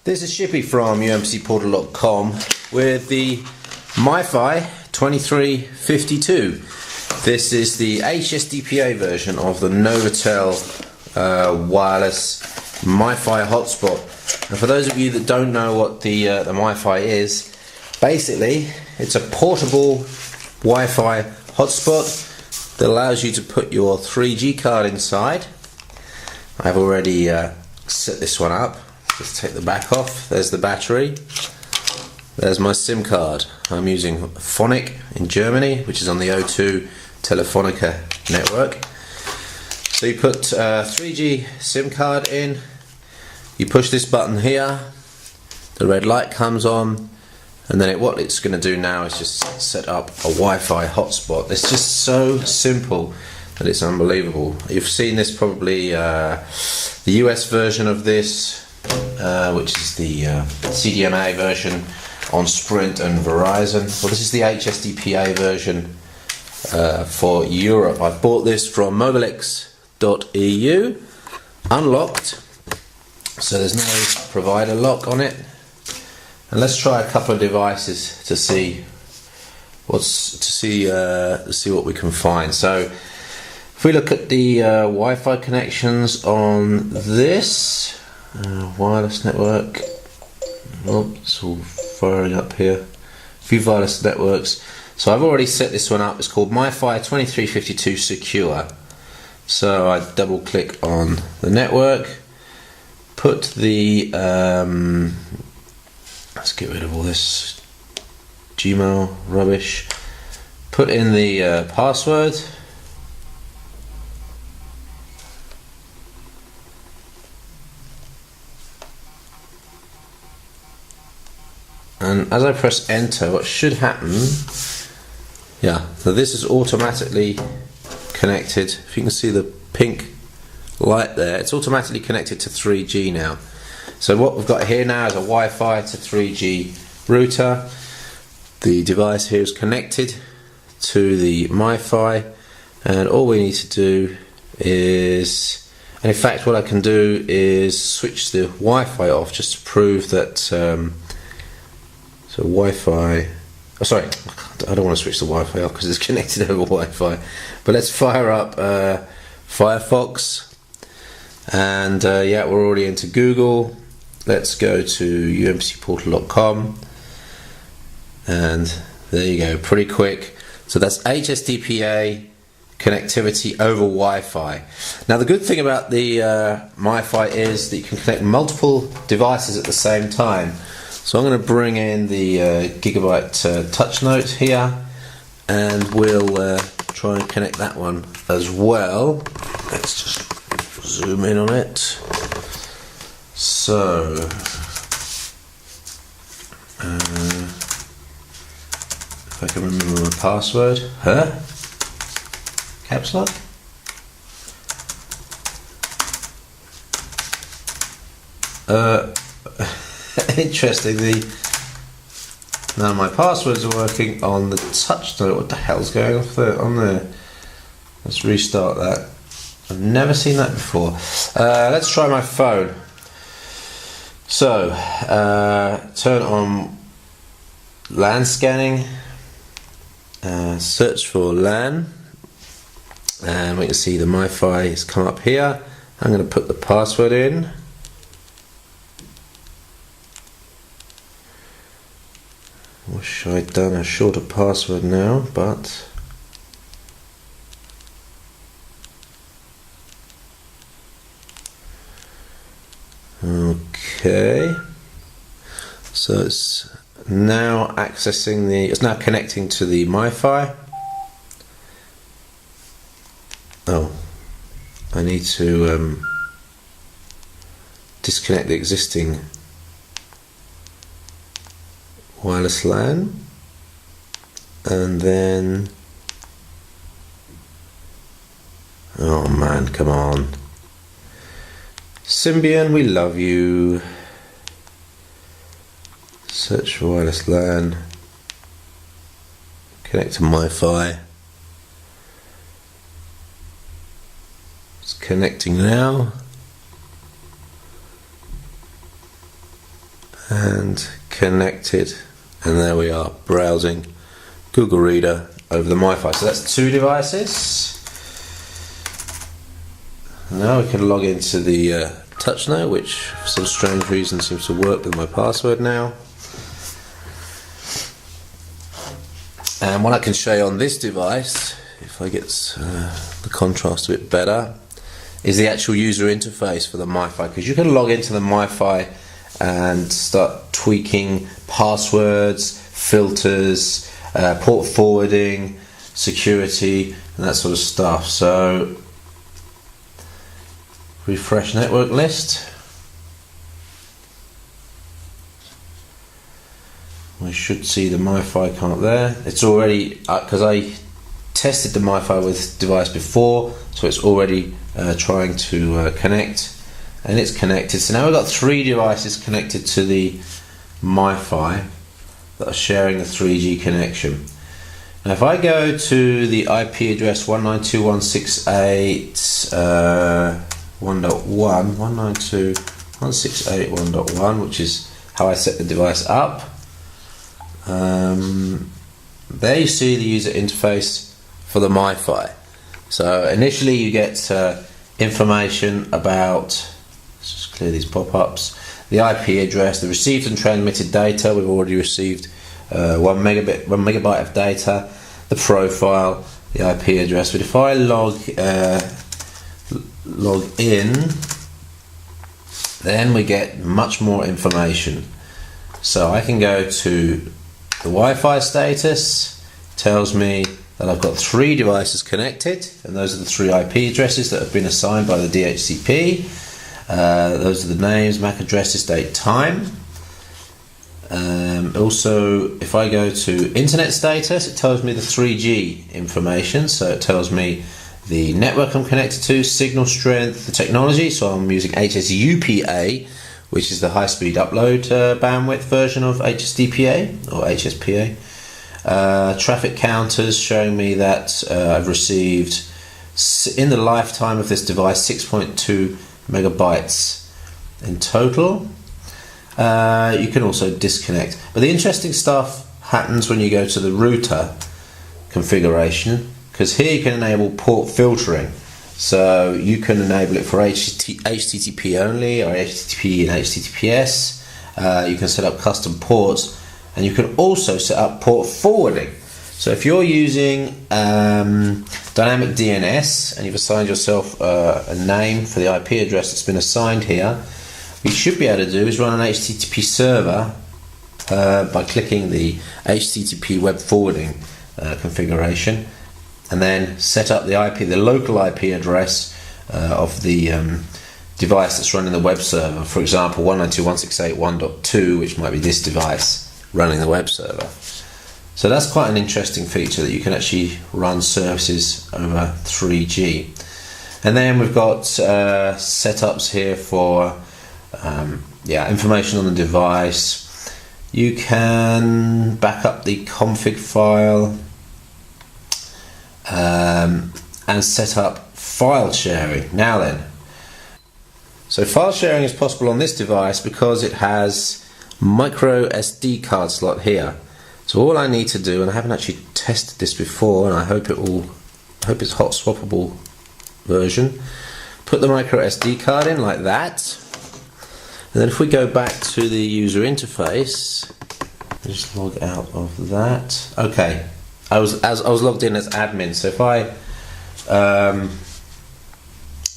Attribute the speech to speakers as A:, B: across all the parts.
A: This is Shippy from umpcportal.com with the MiFi 2352. This is the HSDPA version of the Novotel wireless MiFi hotspot. And for those of you that don't know what the MiFi is, basically it's a portable Wi-Fi hotspot that allows you to put your 3G card inside. I've already set this one up. Just take the back off. There's the battery. There's my SIM card. I'm using Phonic in Germany, which is on the O2 Telefonica network. So you put 3G SIM card in, you push this button here, the red light comes on, and then what it's going to do now is just set up a Wi-Fi hotspot. It's just so simple that it's unbelievable. You've seen this probably, the US version of this, which is the CDMA version on Sprint and Verizon. Well, this is the HSDPA version for Europe. I bought this from mobilex.eu, unlocked, so there's no provider lock on it. And let's try a couple of devices to see what we can find. So if we look at the Wi-Fi connections on this wireless network, oh, it's all firing up here. A few wireless networks. So I've already set this one up. It's called MiFi 2352 Secure. So I double click on the network, put the let's get rid of all this Gmail rubbish, put in the password, and as I press enter, what should happen, yeah, so this is automatically connected. If you can see the pink light there, it's automatically connected to 3G now. So what we've got here now is a Wi-Fi to 3G router. The device here is connected to the MiFi, and all we need to do is, and in fact what I can do is switch the Wi-Fi off just to prove that so Wi-Fi, oh sorry, I don't want to switch the Wi-Fi off because it's connected over Wi-Fi, but let's fire up Firefox, and yeah, we're already into Google. Let's go to umpcportal.com, and there you go, pretty quick. So that's HSDPA connectivity over Wi-Fi. Now the good thing about the MiFi is that you can connect multiple devices at the same time. So I'm going to bring in the Gigabyte touch note here, and we'll try and connect that one as well. Let's just zoom in on it. So if I can remember my password, caps lock. Interestingly, none of my passwords are working on the touch note. What the hell's going off there? On there. Let's restart that. I've never seen that before. Let's try my phone. So, turn on LAN scanning, search for LAN, and we can see the MiFi has come up here. I'm going to put the password in. Wish I'd done a shorter password now, but okay, so it's now accessing it's now connecting to the MiFi. Oh, I need to disconnect the existing wireless LAN, and then, oh man, come on. Symbian, we love you. Search for wireless LAN. Connect to MiFi. It's connecting now. and connected, and there we are, browsing Google Reader over the MiFi. So that's 2 devices. Now we can log into the TouchNote, which for some strange reason seems to work with my password now. And what I can show you on this device, if I get the contrast a bit better, is the actual user interface for the MiFi, because you can log into the MiFi and start tweaking passwords, filters, port forwarding, security, and that sort of stuff. So refresh network list. We should see the MiFi come up there. It's already, because I tested the MiFi with device before, so it's already trying to connect, and it's connected. So now we've got 3 devices connected to the MiFi that are sharing the 3G connection. Now if I go to the IP address 192.168.1.1, which is how I set the device up, there you see the user interface for the MiFi. So initially you get information about, let's just clear these pop-ups, the IP address, the received and transmitted data. We've already received 1 megabyte of data, the profile, the IP address. But if I log in, then we get much more information. So I can go to the Wi-Fi status, tells me that I've got 3 devices connected, and those are the 3 IP addresses that have been assigned by the DHCP. Those are the names, MAC addresses, date, time. Also, if I go to internet status, it tells me the 3G information. So it tells me the network I'm connected to, signal strength, the technology. So I'm using HSUPA, which is the high-speed upload bandwidth version of HSDPA or HSPA. Traffic counters showing me that I've received, in the lifetime of this device, 6.2 megabytes in total. You can also disconnect, but the interesting stuff happens when you go to the router configuration, because here you can enable port filtering. So you can enable it for HTTP only, or HTTP and HTTPS. You can set up custom ports, and you can also set up port forwarding. So if you're using dynamic DNS and you've assigned yourself a name for the IP address that's been assigned here, what you should be able to do is run an HTTP server by clicking the HTTP web forwarding configuration, and then set up the IP, the local IP address of the device that's running the web server. For example, 192.168.1.2, which might be this device running the web server. So that's quite an interesting feature, that you can actually run services over 3G. And then we've got setups here for information on the device. You can back up the config file and set up file sharing. Now then, so file sharing is possible on this device because it has micro SD card slot here. So all I need to do, and I haven't actually tested this before, and I hope it's hot swappable version, put the micro SD card in like that, and then if we go back to the user interface, just log out of that. Okay, I was logged in as admin, so if I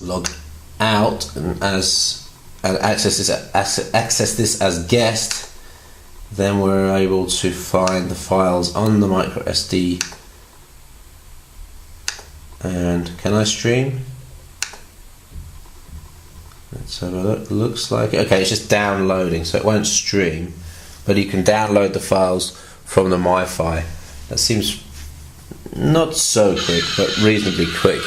A: log out and access this as guest, then we're able to find the files on the micro SD. And can I stream? Let's have a look. Looks like it. Okay, it's just downloading, so it won't stream, but you can download the files from the MiFi. That seems not so quick, but reasonably quick.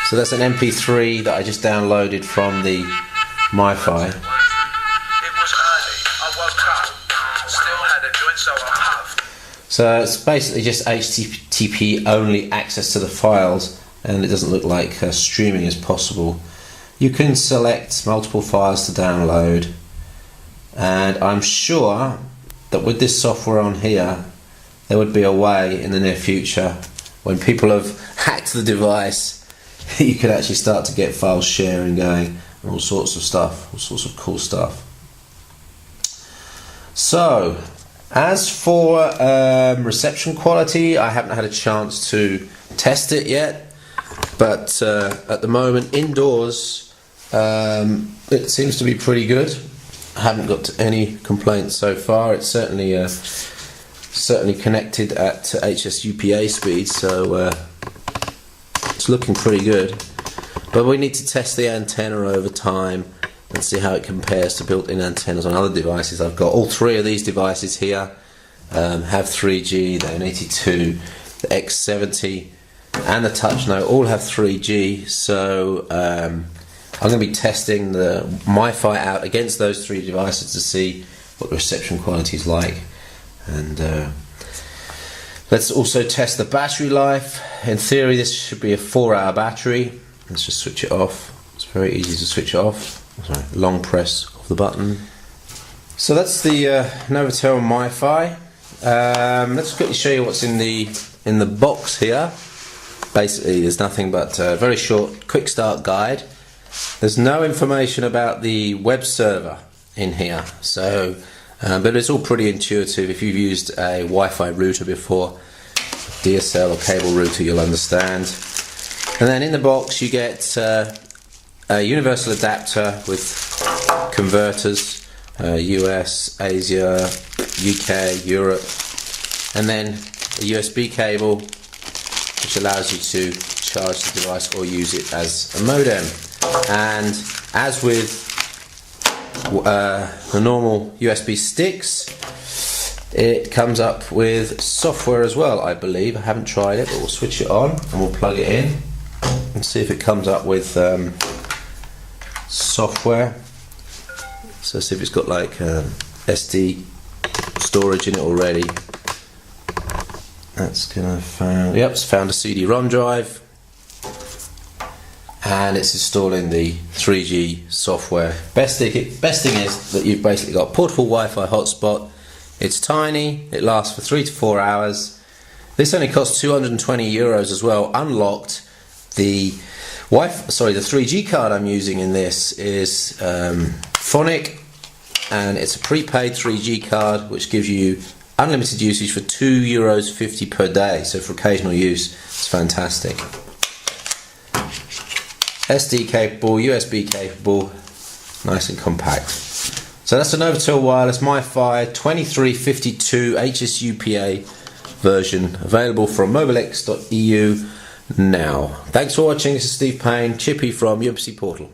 A: So that's an MP3 that I just downloaded from the MiFi. So it's basically just HTTP only access to the files, and it doesn't look like streaming is possible. You can select multiple files to download, and I'm sure that with this software on here, there would be a way in the near future when people have hacked the device, you could actually start to get file sharing going and all sorts of stuff, all sorts of cool stuff. So, as for reception quality, I haven't had a chance to test it yet, but at the moment indoors it seems to be pretty good. I haven't got any complaints so far. It's certainly connected at HSUPA speed, so it's looking pretty good. But we need to test the antenna over time and see how it compares to built-in antennas on other devices. I've got all three of these devices here, have 3G, the N82, the X70 and the TouchNote all have 3G, so I'm going to be testing the MiFi out against those three devices to see what the reception quality is like. And let's also test the battery life. In theory this should be a 4-hour battery. Let's just switch it off. It's very easy to switch it off. Sorry, long press of the button. So that's the Novatel MiFi. Let's quickly show you what's in the box here. Basically there's nothing but a very short quick start guide. There's no information about the web server in here, so but it's all pretty intuitive. If you've used a Wi-Fi router before, DSL or cable router, you'll understand. And then in the box you get a universal adapter with converters, US, Asia, UK, Europe, and then a USB cable which allows you to charge the device or use it as a modem. And as with the normal USB sticks, it comes up with software as well, I believe. I haven't tried it, but we'll switch it on and we'll plug it in and see if it comes up with software. So see if it's got like SD storage in it already. That's gonna found, yep, it's found a CD-ROM drive, and it's installing the 3G software. Best thing is that you've basically got portable Wi-Fi hotspot. It's tiny, it lasts for 3 to 4 hours. This only costs €220 as well, unlocked. The the 3G card I'm using in this is Phonic, and it's a prepaid 3G card which gives you unlimited usage for €2.50 per day, so for occasional use it's fantastic. SD capable, USB capable, nice and compact. So that's the Novatel Wireless MiFi 2352 HSUPA version, available from mobilex.eu now. Thanks for watching. This is Steve Payne, Chippy from UMC Portal.